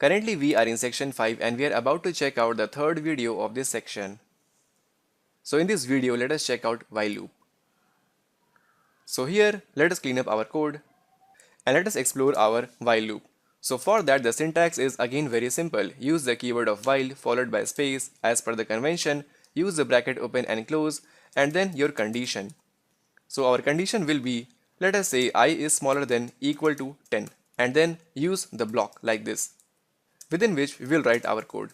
Currently we are in section 5 and we are about to check out the third video of this section. So in this video, let us check out while loop. So here, let us clean up our code and let us explore our while loop. So for that, the syntax is again very simple. Use the keyword of while followed by space as per the convention. Use the bracket open and close and then your condition. So our condition will be, let us say I is smaller than equal to 10 and then use the block like this, within which we will write our code.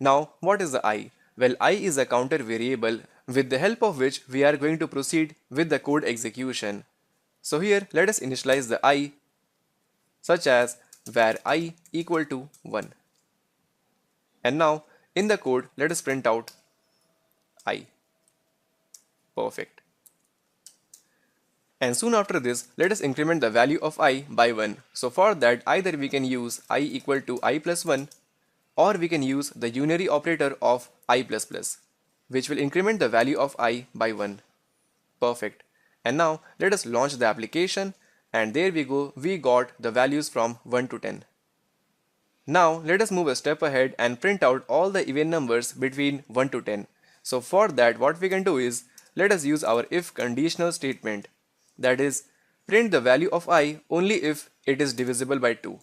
Now, what is the I? Well, I is a counter variable with the help of which we are going to proceed with the code execution. So here, let us initialize the I such as var I equal to 1. And now, in the code, let us print out I. Perfect. And soon after this, let us increment the value of I by 1. So for that, either we can use I equal to I plus 1 or we can use the unary operator of I++, which will increment the value of I by 1. Perfect. And now let us launch the application and there we go, we got the values from 1 to 10. Now let us move a step ahead and print out all the even numbers between 1 to 10. So for that, what we can do is, let us use our if conditional statement, that is, print the value of I only if it is divisible by 2.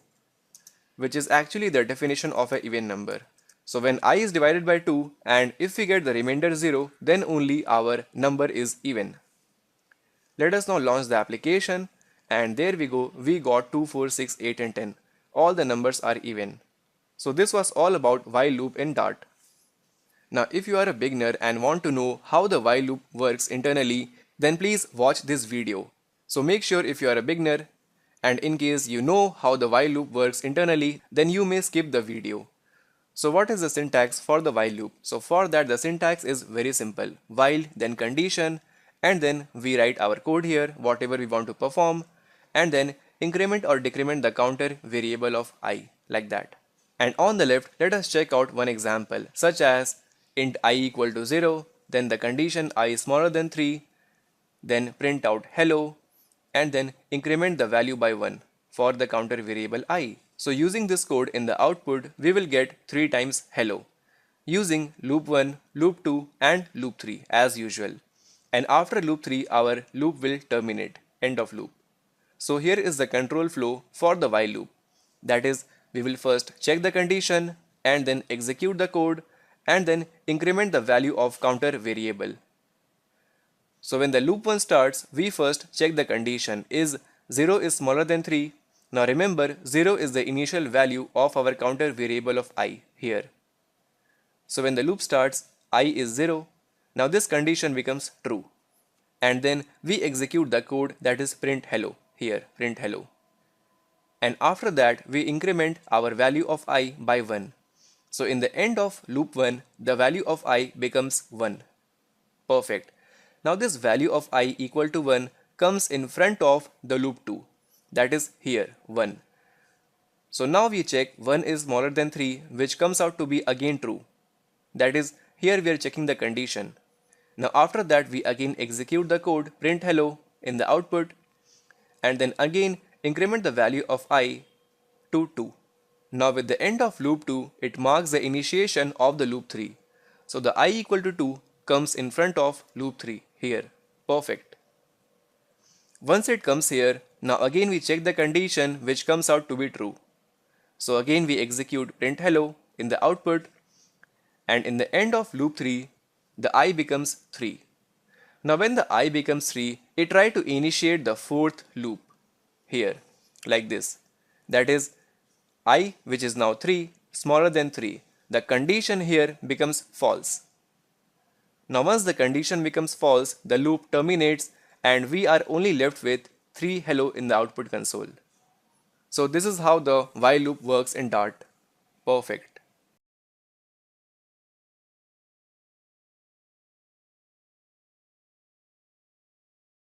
Which is actually the definition of an even number. So when I is divided by 2 and if we get the remainder 0, then only our number is even. Let us now launch the application and there we go, we got 2, 4, 6, 8 and 10. All the numbers are even. So this was all about while loop in Dart. Now if you are a beginner and want to know how the while loop works internally, then please watch this video. So make sure if you are a beginner, and in case you know how the while loop works internally, then you may skip the video. So what is the syntax for the while loop? So for that, the syntax is very simple. While, then condition, and then we write our code here, whatever we want to perform, and then increment or decrement the counter variable of I, like that. And on the left, let us check out one example, such as int I equal to 0, then the condition I is smaller than 3, then print out hello, and then increment the value by 1 for the counter variable I. So using this code in the output, we will get 3 times hello using loop 1, loop 2 and loop 3 as usual. And after loop 3, our loop will terminate, end of loop. So here is the control flow for the while loop. That is, we will first check the condition and then execute the code and then increment the value of counter variable. So when the loop 1 starts, we first check the condition, is 0 is smaller than 3. Now remember, 0 is the initial value of our counter variable of I here. So when the loop starts, I is 0. Now this condition becomes true. And then we execute the code, that is print hello here, print hello. And after that, we increment our value of I by 1. So in the end of loop 1, the value of I becomes 1. Perfect. Now this value of I equal to 1 comes in front of the loop 2, that is here 1. So now we check 1 is smaller than 3, which comes out to be again true. That is, here we are checking the condition. Now after that, we again execute the code print hello in the output and then again increment the value of I to 2. Now with the end of loop 2, it marks the initiation of the loop 3. So the I equal to 2 comes in front of loop 3 here. Perfect. Once it comes here, now again we check the condition which comes out to be true. So again we execute print hello in the output and in the end of loop 3, the I becomes 3. Now when the I becomes 3, it tries to initiate the fourth loop here like this. That is I, which is now 3, smaller than 3. The condition here becomes false. Now once the condition becomes false, the loop terminates and we are only left with 3 hello in the output console. So this is how the while loop works in Dart. Perfect.